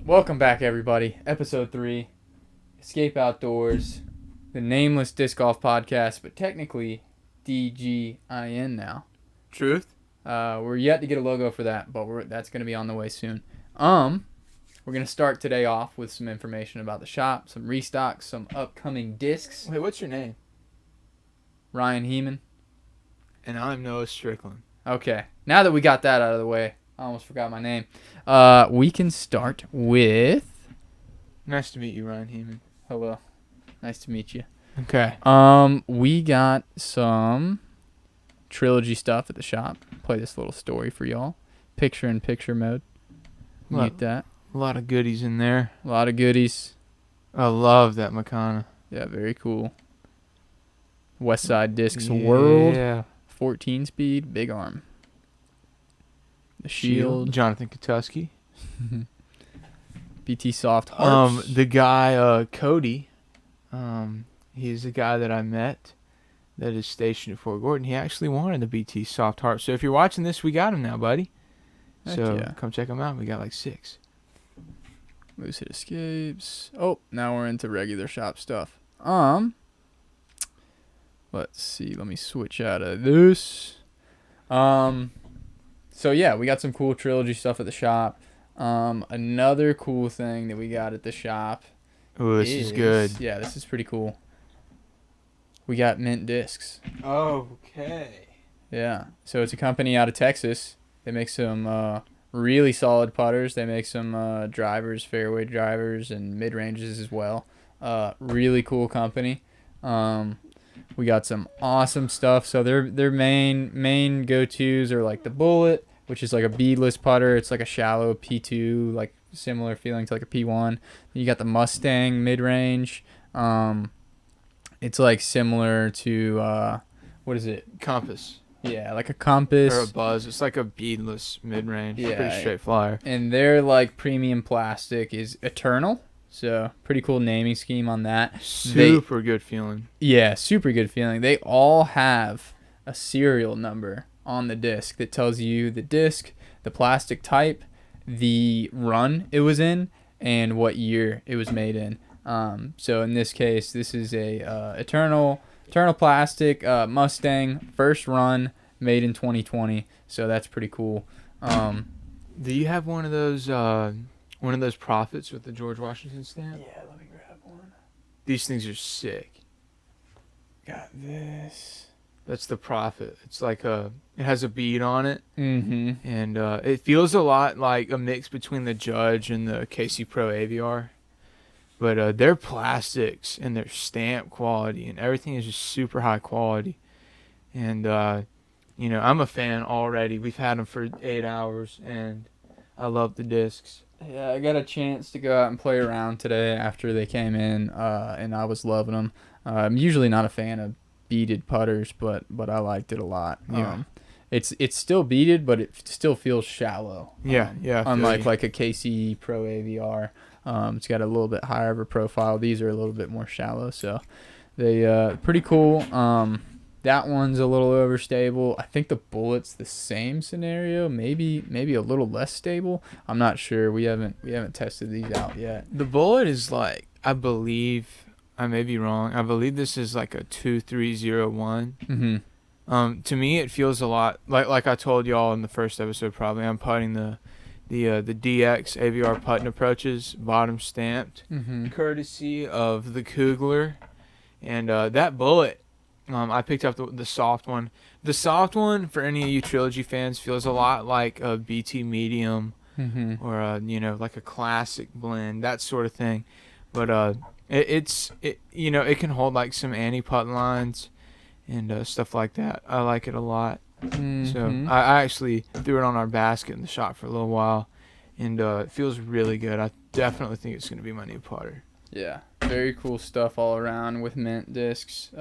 Welcome back, everybody. Episode 3, Escape Outdoors, the Nameless Disc Golf Podcast, but technically DGIN now. Truth? We're yet to get a logo for that, but that's going to be on the way soon. We're going to start today off with some information about the shop, some restocks, some upcoming discs. Wait, what's your name? Ryan Heeman. And I'm Noah Strickland. Okay, now that we got that out of the way, I almost forgot my name. We can start with... Nice to meet you, Ryan Heeman. Hello. Nice to meet you. Okay. We got some Trilogy stuff at the shop. Play this little story for y'all. Picture-in-picture mode. Mute that. A lot of goodies in there. A lot of goodies. I love that Makana. Yeah, very cool. Westside Discs World. Yeah. 14 speed, big arm. The shield. Jonathan Kutuski. BT Soft Harps. The guy, Cody, he's the guy that I met that is stationed at Fort Gordon. He actually wanted the BT Soft Harp. So if you're watching this, we got him now, buddy. So come check him out. We got like 6. Loose Hit Escapes. Oh, now we're into regular shop stuff. Let's see. Let me switch out of this. So yeah, we got some cool Trilogy stuff at the shop. Another cool thing that we got at the shop. Oh, this is good. Yeah, this is pretty cool. We got Mint Discs. Okay. Yeah. So it's a company out of Texas. They make some really solid putters. They make some drivers, fairway drivers, and mid-ranges as well. Really cool company. We got some awesome stuff. So their main go-tos are like the Bullet, which is like a beadless putter. It's like a shallow P2, like similar feeling to like a P1. You got the Mustang mid-range. It's like similar to what is it? Compass. Yeah, like a Compass. Or a Buzz. It's like a beadless mid-range. Yeah. Pretty straight flyer. And their like premium plastic is Eternal. So pretty cool naming scheme on that. Super good feeling. Yeah, super good feeling. They all have a serial number on the disc that tells you the disc, the plastic type, the run it was in, and what year it was made in. So in this case, this is a Eternal plastic Mustang first run made in 2020. So that's pretty cool. Do you have one of those Prophets with the George Washington stamp? Yeah, let me grab one. These things are sick. Got this. That's the Prophet. It's like it has a bead on it. Mm-hmm. And it feels a lot like a mix between the Judge and the KC Pro AVR. But their plastics and their stamp quality and everything is just super high quality. And, I'm a fan already. We've had them for 8 hours, and I love the discs. Yeah, I got a chance to go out and play around today after they came in, and I was loving them. I'm usually not a fan of beaded putters, but I liked it a lot. Yeah. It's still beaded, but it still feels shallow. Yeah. Unlike like a KC Pro AVR, it's got a little bit higher of a profile. These are a little bit more shallow, so they pretty cool. That one's a little overstable. I think the Bullet's the same scenario, maybe a little less stable. I'm not sure. We haven't tested these out yet. The Bullet is like, I believe, I may be wrong, I believe this is like a 2301. Mm-hmm. To me, it feels a lot like I told y'all in the first episode. Probably I'm putting the DX AVR putting approaches, bottom stamped, courtesy of the Kugler, and that Bullet. I picked up the soft one. The soft one, for any of you Trilogy fans, feels a lot like a BT Medium, or like a classic blend, that sort of thing. But it can hold like some anti-putt lines and stuff like that. I like it a lot. So I actually threw it on our basket in the shop for a little while, and it feels really good. I definitely think it's going to be my new putter. Yeah, very cool stuff all around with Mint discs.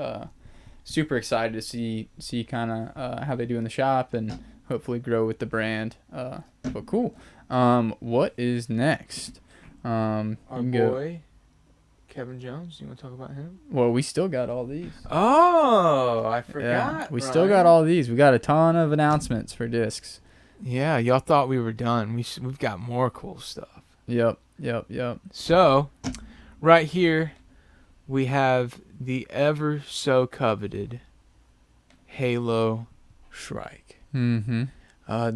Super excited to see kind of how they do in the shop and hopefully grow with the brand. But cool. What is next? Our boy, Kevin Jones. You want to talk about him? Well, we still got all these. Oh, I forgot. Yeah, we still got all these. We got a ton of announcements for discs. Yeah, y'all thought we were done. We've got more cool stuff. Yep. Yep. So, right here, we have the ever so coveted Halo Shrike. Mm-hmm.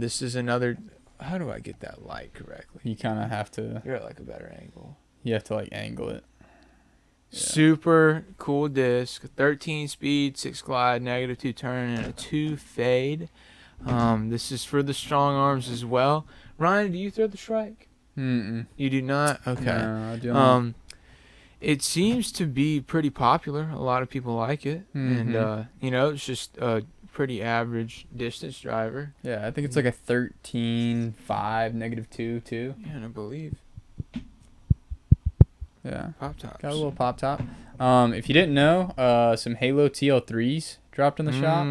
This is another. How do I get that light correctly? You kind of have to. You're at like a better angle. You have to like angle it. Yeah. Super cool disc. 13 speed, 6 glide, -2 turn, and a 2 fade. This is for the strong arms as well. Ryan, do you throw the Shrike? Mm-mm. You do not? Okay. No, I do not. It seems to be pretty popular. A lot of people like it. Mm-hmm. And, it's just a pretty average distance driver. Yeah, I think it's like a 13.5, -2 too. Yeah, and I believe. Yeah. Pop tops. Got a little pop top. If you didn't know, some Halo TL3s dropped in the shop.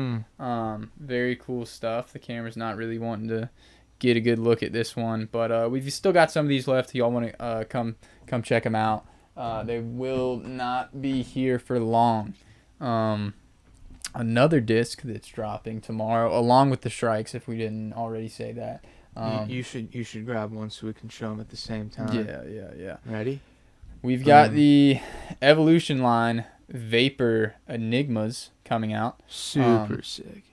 Very cool stuff. The camera's not really wanting to get a good look at this one, but we've still got some of these left. Y'all want to come check them out. They will not be here for long. Another disc that's dropping tomorrow, along with the Shrikes, if we didn't already say that. You should grab one so we can show them at the same time. Yeah. Ready? We've got the Evolution line Vapor Enigmas coming out. Super sick.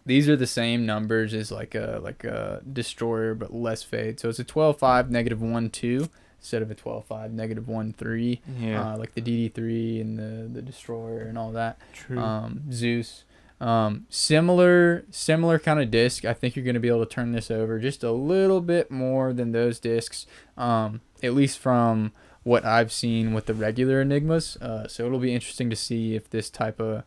These are the same numbers as like a Destroyer, but less fade. So it's a 12.5 -1.2 instead of a 12.5 -1.3. Yeah. Like the DD3 and the Destroyer and all that. True. Zeus. Similar kind of disc. I think you're going to be able to turn this over just a little bit more than those discs, at least from what I've seen with the regular Enigmas. So it'll be interesting to see if this type of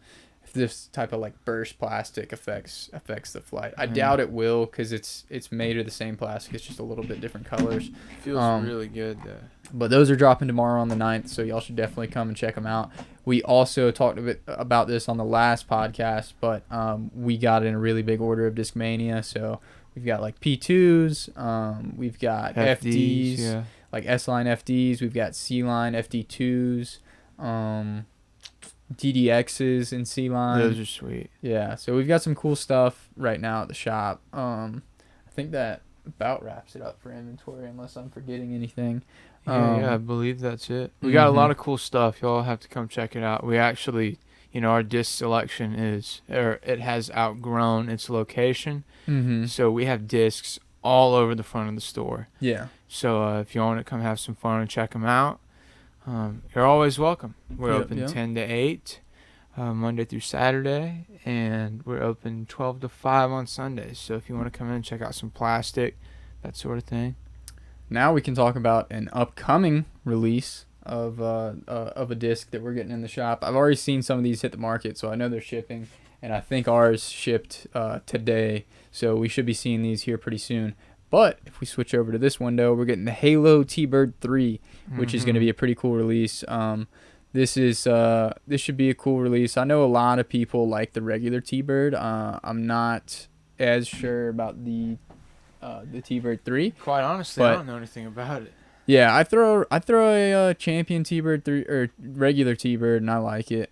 like burst plastic affects the flight. I doubt it will, because it's made of the same plastic. It's just a little bit different colors. Feels really good though. But those are dropping tomorrow on the 9th, so y'all should definitely come and check them out. We also talked a bit about this on the last podcast, but we got in a really big order of Discmania. So we've got like P2s, we've got FDs, yeah. like S-line FDs, we've got C-line FD2s, DDXs in C-line. Those are sweet. Yeah, so we've got some cool stuff right now at the shop. I think that about wraps it up for inventory, unless I'm forgetting anything. Yeah, I believe that's it. We got a lot of cool stuff. Y'all have to come check it out. We actually, our disc selection it has outgrown its location. Mm-hmm. So we have discs all over the front of the store. Yeah. So if you want to come have some fun and check them out, you're always welcome. We're open 10 to 8, Monday through Saturday, and we're open 12 to 5 on Sundays. So if you want to come in and check out some plastic, that sort of thing. Now we can talk about an upcoming release of a disc that we're getting in the shop. I've already seen some of these hit the market, so I know they're shipping, and I think ours shipped today, so we should be seeing these here pretty soon. But if we switch over to this window, we're getting the Halo T-Bird 3, which is going to be a pretty cool release. This should be a cool release. I know a lot of people like the regular T-Bird. I'm not as sure about the T-Bird 3. Quite honestly, I don't know anything about it. Yeah, I throw a Champion T-Bird 3 or regular T-Bird, and I like it.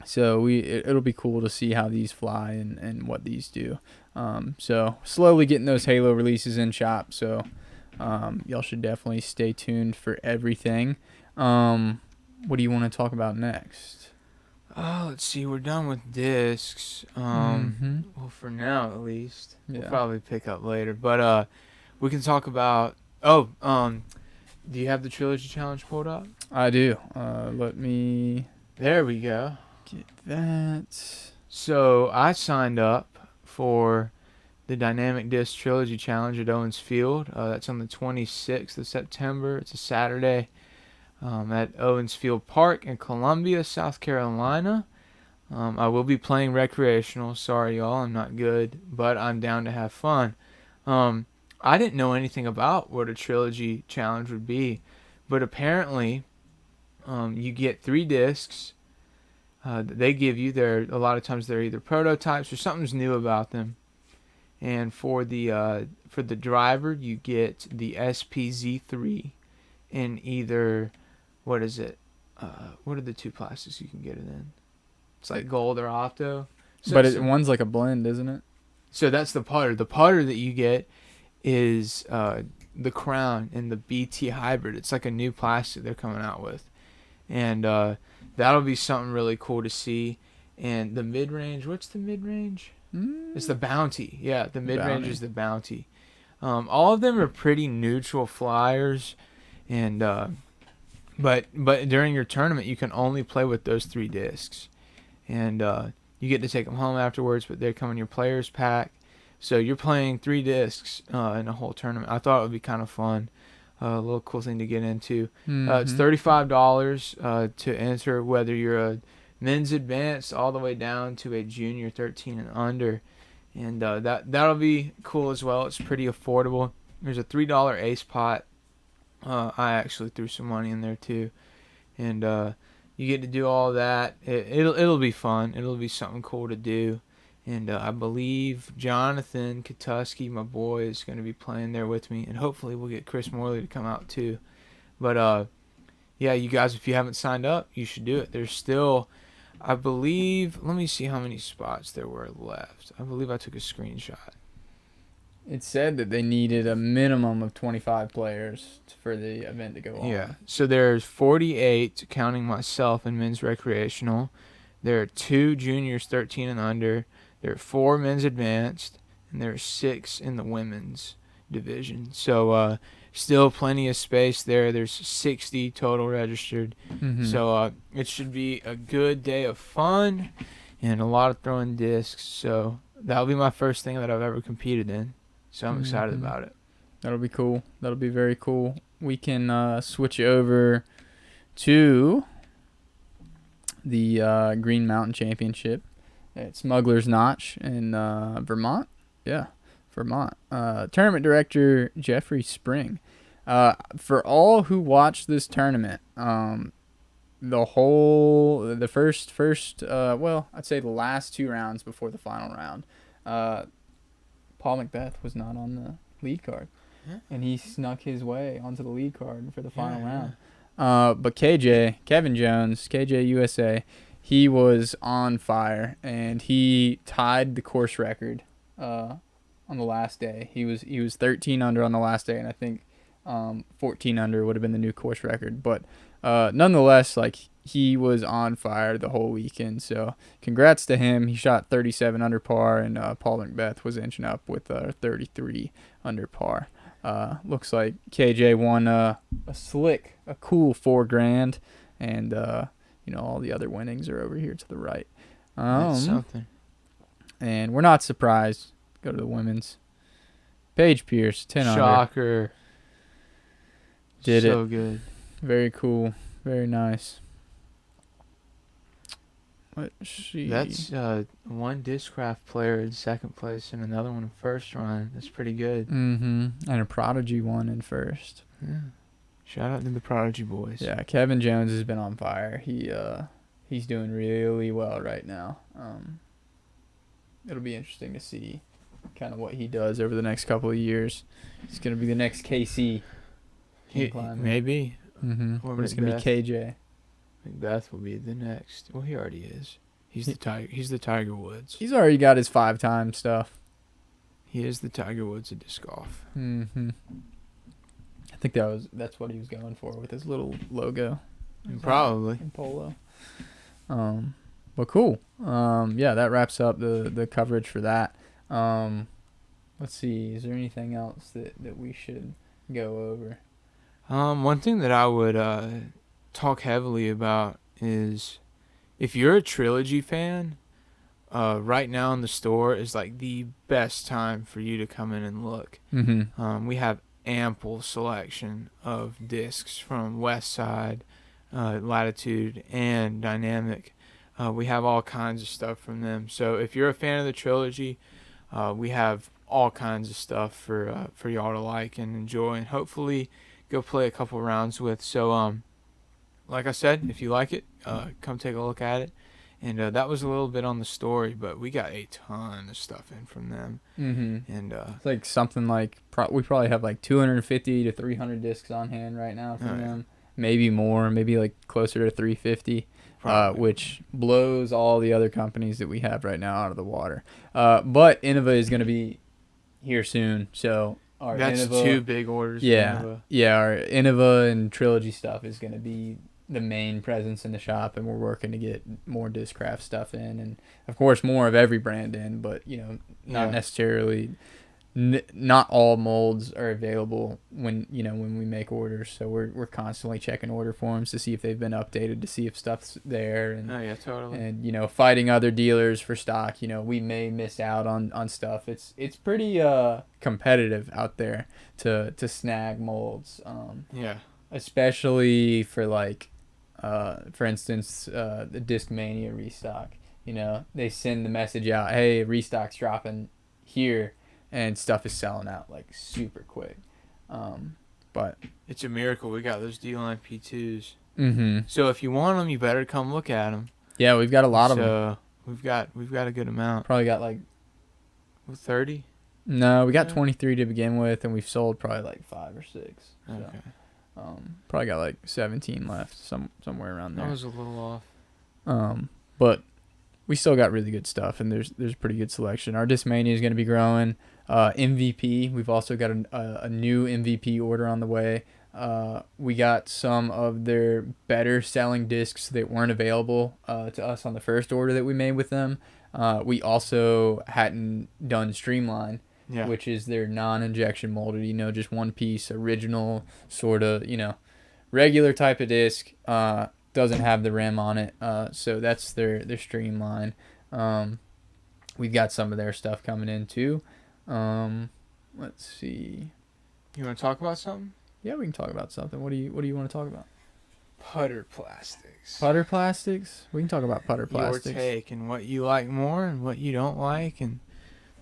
So it'll be cool to see how these fly and what these do. So slowly getting those Halo releases in shop. So y'all should definitely stay tuned for everything. What do you want to talk about next? Let's see. We're done with discs. Well, for now at least. Yeah. We'll probably pick up later. But we can talk about. Do you have the Trilogy Challenge pulled up? I do. Let me. There we go. Get that. So I signed up for the Dynamic Disc Trilogy Challenge at Owens Field. That's on the 26th of September. It's a Saturday at Owens Field Park in Columbia, South Carolina. I will be playing recreational. Sorry, y'all, I'm not good, but I'm down to have fun. I didn't know anything about what a Trilogy Challenge would be, but apparently you get 3 discs that they give you. A lot of times they're either prototypes or something's new about them. And for the driver, you get the SPZ3 in either, what is it? What are the 2 plastics you can get it in? It's like gold or opto. But one's like a blend, isn't it? So that's the putter. The putter that you get is the Crown and the BT Hybrid. It's like a new plastic they're coming out with, and that'll be something really cool to see. And the mid range, what's the mid range? It's the Bounty. Yeah, the mid range is the Bounty. All of them are pretty neutral flyers, and but during your tournament you can only play with those 3 discs, and you get to take them home afterwards. But they come in your players pack, so you're playing 3 discs in a whole tournament. I thought it would be kind of fun, a little cool thing to get into. It's $35 to enter, whether you're a men's advanced all the way down to a junior 13 and under. And that'll be cool as well. It's pretty affordable. There's a $3 ace pot. I actually threw some money in there too, and you get to do all that. It'll be fun. It'll be something cool to do. And I believe Jonathan Katuski, my boy, is going to be playing there with me, and hopefully we'll get Chris Morley to come out too. But yeah, you guys, if you haven't signed up, you should do it. There's still, I believe, let me see how many spots there were left. I believe I took a screenshot. It said that they needed a minimum of 25 players for the event to go on. Yeah, so there's 48, counting myself in men's recreational. There are 2 juniors 13 and under. There are 4 men's advanced, and there are 6 in the women's division. So still plenty of space there. There's 60 total registered. So it should be a good day of fun and a lot of throwing discs. So that'll be my first thing that I've ever competed in. So I'm excited about it. That'll be cool. That'll be very cool. We can switch over to the Green Mountain Championship at Smuggler's Notch in Vermont. Yeah, Vermont. Tournament director Jeffrey Spring. For all who watched this tournament, the last 2 rounds before the final round, Paul Macbeth was not on the lead card, and he snuck his way onto the lead card for the final round. But Kevin Jones, KJ USA, he was on fire, and he tied the course record on the last day. He was 13 under on the last day, and I think 14 under would have been the new course record. But nonetheless, like, he was on fire the whole weekend. So congrats to him. He shot 37 under par, and Paul Macbeth was inching up with 33 under par. Looks like KJ won a cool $4,000, and all the other winnings are over here to the right. That's something. And we're not surprised. Go to the women's. Paige Pierce, 10 under. Shocker. Did it. So good. Very cool. Very nice. That's one Discraft player in second place and another one in first run. That's pretty good. And a Prodigy one in first. Yeah. Shout out to the Prodigy boys. Yeah, Kevin Jones has been on fire. He's doing really well right now. It'll be interesting to see kind of what he does over the next couple of years. He's going to be the next KC. Maybe. Or it's going to be KJ. Macbeth will be the next. Well, he already is. He's the Tiger. He's the Tiger Woods. He's already got his 5-time stuff. He is the Tiger Woods of disc golf. I think that's what he was going for with his little logo. Probably. In polo. But cool. Yeah, that wraps up the coverage for that. Let's see. Is there anything else that we should go over? One thing that I would talk heavily about is, if you're a Trilogy fan, right now in the store is like the best time for you to come in and look. We have ample selection of discs from Westside, Latitude, and Dynamic. We have all kinds of stuff from them. So if you're a fan of the Trilogy, we have all kinds of stuff for y'all to like and enjoy, and hopefully go play a couple rounds with. So like I said, if you like it, come take a look at it. And that was a little bit on the story, but we got a ton of stuff in from them. And it's like something like we probably have like 250 to 300 discs on hand right now from them. Maybe more, maybe like closer to 350, which blows all the other companies that we have right now out of the water. But Innova is going to be here soon, so our That's Innova. 2 big orders. Yeah, yeah, our Innova and Trilogy stuff is going to be the main presence in the shop, and we're working to get more Discraft stuff in, and of course more of every brand in, but not necessarily. Not all molds are available when we make orders, so we're constantly checking order forms to see if they've been updated, to see if stuff's there, and oh yeah, totally. And fighting other dealers for stock. We may miss out on stuff. It's pretty competitive out there to snag molds. Yeah. Especially for for instance, the Discmania restock. They send the message out, hey, restock's dropping here, and stuff is selling out like super quick. But it's a miracle we got those D-Line P2s. Mm-hmm. So if you want them, you better come look at them. Yeah, we've got a lot of them. So we've got a good amount. Probably got 30. No, we got 23 to begin with, and we've sold probably 5 or 6. So, Okay. Probably got 17 left, somewhere around there. That was a little off. But we still got really good stuff, and there's a pretty good selection. Our Discmania is going to be growing. MVP, we've also got a new MVP order on the way. We got some of their better selling discs that weren't available to us on the first order that we made with them. We also hadn't done Streamline, which is their non-injection molded, just one piece, original sort of, regular type of disc. Doesn't have the rim on it, so that's their Streamline. We've got some of their stuff coming in too. Let's see. You want to talk about something? Yeah, we can talk about something. What do you want to talk about? Putter plastics. Putter plastics? We can talk about putter plastics. Your take and what you like more and what you don't like and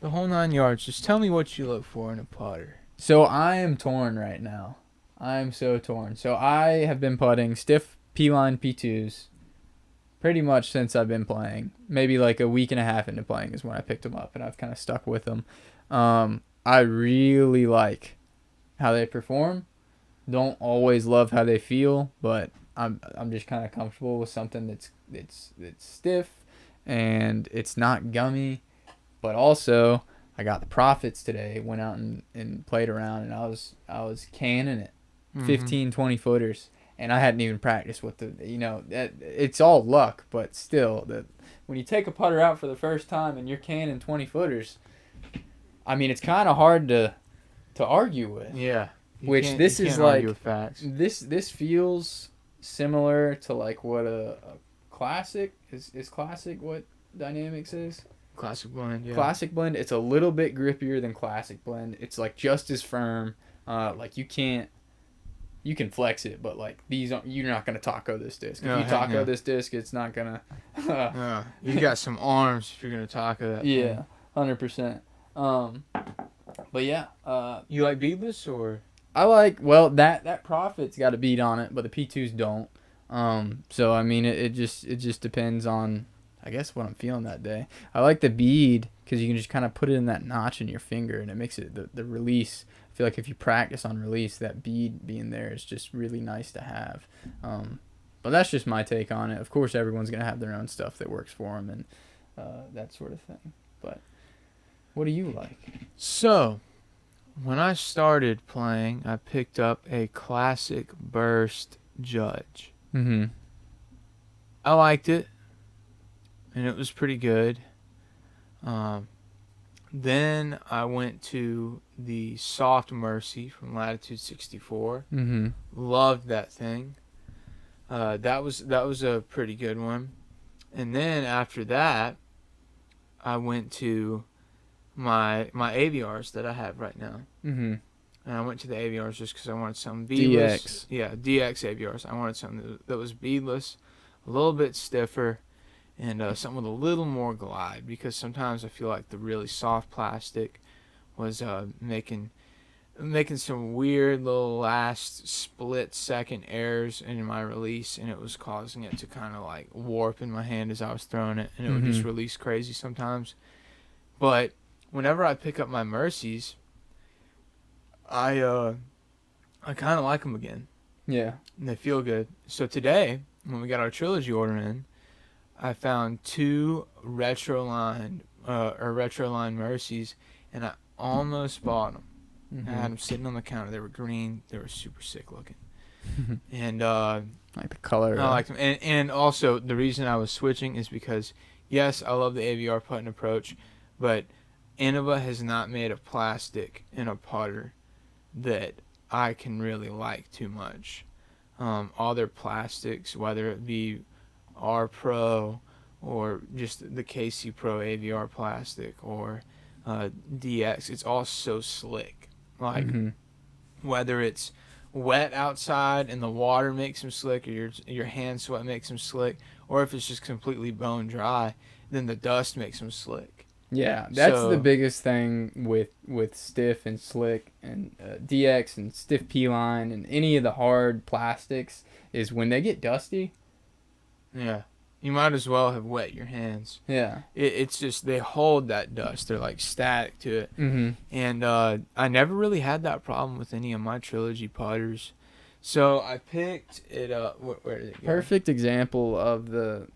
the whole 9 yards. Just tell me what you look for in a putter. So I am torn right now. I'm so torn. So I have been putting stiff P-line P2s pretty much since I've been playing. Maybe a week and a half into playing is when I picked them up, and I've kind of stuck with them. I really like how they perform. Don't always love how they feel, but I'm just kind of comfortable with something that's stiff and it's not gummy. But also, I got the Profits today. Went out and played around, and I was canning it, 15, 20 footers. And I hadn't even practiced with it's all luck, but still, when you take a putter out for the first time and you're canning 20 footers, I mean, it's kind of hard to argue with. Yeah. Which this is this feels similar to what a classic is classic what Dynamics is. Classic blend, yeah. Classic blend, it's a little bit grippier than classic blend. It's just as firm. You can flex it, but you're not gonna taco this disc. If you taco this disc, it's not gonna. You got some arms if you're gonna taco that. Yeah, 100%. But yeah. You like beadless or? I that Profit's got a bead on it, but the P2s don't. So I mean, it just depends on, I guess, what I'm feeling that day. I like the bead because you can just kind of put it in that notch in your finger, and it makes it the release. I feel like if you practice on release, that bead being there is just really nice to have. But that's just my take on it. Of course, everyone's gonna have their own stuff that works for them and that sort of thing. But what do you like? So, when I started playing, I picked up a Classic Burst Judge. Mm-hmm. I liked it, and it was pretty good. Then I went to the Soft Mercy from Latitude 64. Mm-hmm. Loved that thing. That was a pretty good one. And then after that, I went to my AVRs that I have right now. Mm-hmm. And I went to the AVRs just because I wanted something beadless. DX. Yeah, DX AVRs. I wanted something that was beadless, a little bit stiffer, and something with a little more glide, because sometimes I feel like the really soft plastic was making some weird little last split second errors in my release, and it was causing it to kind of warp in my hand as I was throwing it, and it would just release crazy sometimes. But whenever I pick up my Mercies, I kind of like them again. Yeah. And they feel good. So today, when we got our Trilogy order in, I found 2 Retroline Mercies, and I almost bought them. I had them sitting on the counter. They were green. They were super sick looking. And Like the color. I liked them. And also, the reason I was switching is because, yes, I love the AVR putting approach, but Innova has not made a plastic in a putter that I can really like too much. All their plastics, whether it be R Pro or just the KC Pro AVR plastic or DX, it's all so slick. Like, whether it's wet outside and the water makes them slick, or your hand sweat makes them slick, or if it's just completely bone dry, then the dust makes them slick. Yeah, that's the biggest thing with stiff and slick and DX and stiff P-line and any of the hard plastics is when they get dusty. Yeah. You might as well have wet your hands. Yeah. It's just they hold that dust. They're like static to it. And I never really had that problem with any of my Trilogy putters. So I picked it up. Where did it go? Perfect example of the...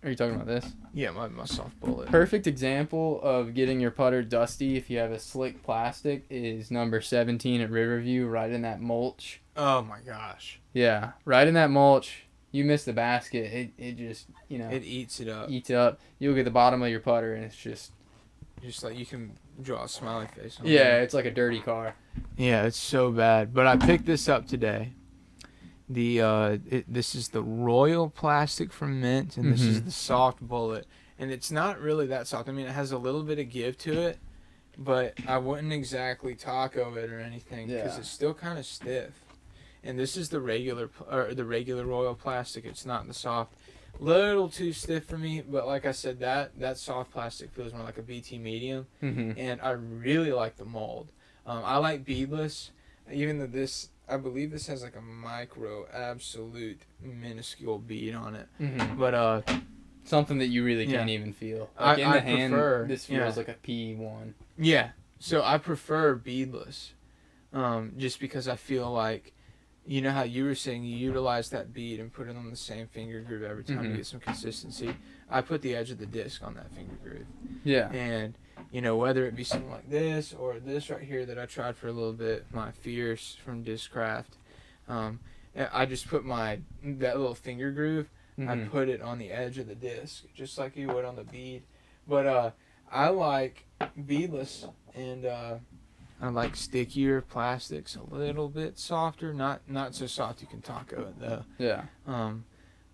Are you talking about this? Yeah, my soft bullet. Perfect example of getting your putter dusty if you have a slick plastic is number 17 at Riverview, right in that mulch. Oh my gosh. Yeah, right in that mulch. You miss the basket, it just, it eats it up. Eats up. You'll get the bottom of your putter, and it's just like you can draw a smiley face on it. Yeah, it's like a dirty car. Yeah, it's so bad. But I picked this up today. This is the Royal plastic from Mint, and this is the soft bullet. And it's not really that soft. I mean, it has a little bit of give to it, but I wouldn't exactly taco it or anything because it's still kind of stiff. And this is the regular Royal plastic. It's not the soft. Little too stiff for me, but like I said, that soft plastic feels more like a BT medium. And I really like the mold. I like beadless, even though I believe this has like a micro, absolute minuscule bead on it. But something that you really can't even feel. Like in the hand, this feels like a P1. Yeah, so I prefer beadless, just because I feel like, you know how you were saying you utilize that bead and put it on the same finger groove every time you get some consistency. I put the edge of the disc on that finger groove. Yeah. And, whether it be something like this or this right here that I tried for a little bit, my Fierce from Discraft, I just put that little finger groove, I put it on the edge of the disc, just like you would on the bead. But I like beadless, and I like stickier plastics, a little bit softer, not so soft you can taco it though. Yeah.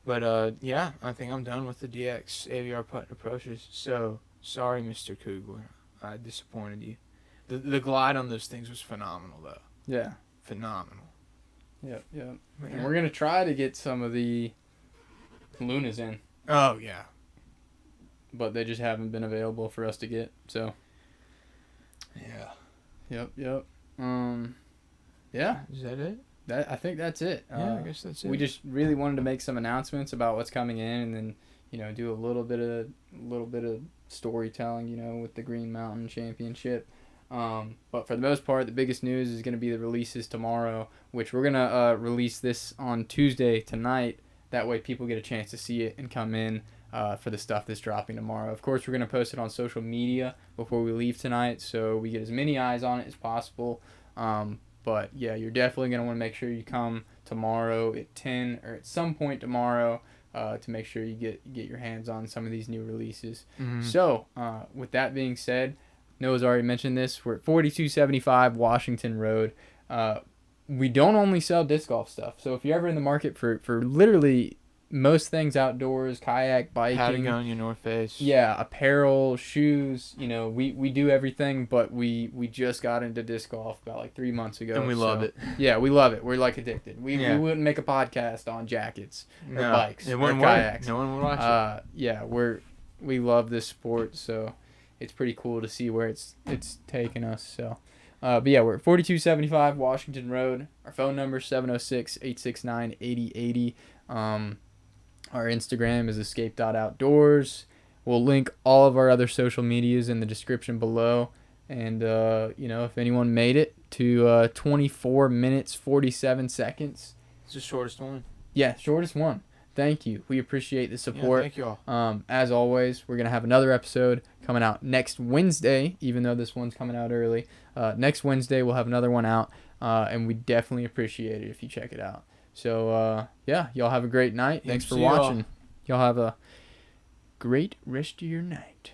But yeah, I think I'm done with the DX AVR putting approaches. So sorry, Mr. Kugler, I disappointed you. The glide on those things was phenomenal though. Yeah. Phenomenal. Yep. And we're gonna try to get some of the Lunas in. Oh yeah. But they just haven't been available for us to get. So. Yeah. Yep. Yeah. Is that it? I think that's it. Yeah, I guess that's it. We just really wanted to make some announcements about what's coming in, and then do a little bit of storytelling, with the Green Mountain Championship. But for the most part, the biggest news is going to be the releases tomorrow, which we're gonna release this on Tuesday tonight. That way, people get a chance to see it and come in. For the stuff that's dropping tomorrow. Of course, we're going to post it on social media before we leave tonight, so we get as many eyes on it as possible. But yeah, you're definitely going to want to make sure you come tomorrow at 10 or at some point tomorrow to make sure you get your hands on some of these new releases. So with that being said, Noah's already mentioned this. We're at 4275 Washington Road. We don't only sell disc golf stuff, so if you're ever in the market for literally most things outdoors, kayak, biking, Patagonia, North Face. Yeah, apparel, shoes, we do everything, but we just got into disc golf about like 3 months ago. And we love it. Yeah, we love it. We're like addicted. We wouldn't make a podcast on jackets or bikes or kayaks. No one would watch it. Yeah, we love this sport, so it's pretty cool to see where it's taken us. So but yeah, we're at 4275 Washington Road. Our phone number is 706-869-8080. Our Instagram is escape.outdoors. We'll link all of our other social medias in the description below. And, if anyone made it to 24 minutes, 47 seconds. It's the shortest one. Yeah, shortest one. Thank you. We appreciate the support. Yeah, thank you all. As always, we're going to have another episode coming out next Wednesday, even though this one's coming out early. Next Wednesday, we'll have another one out, and we definitely appreciate it if you check it out. So, yeah, y'all have a great night. Thanks for watching. Y'all have a great rest of your night.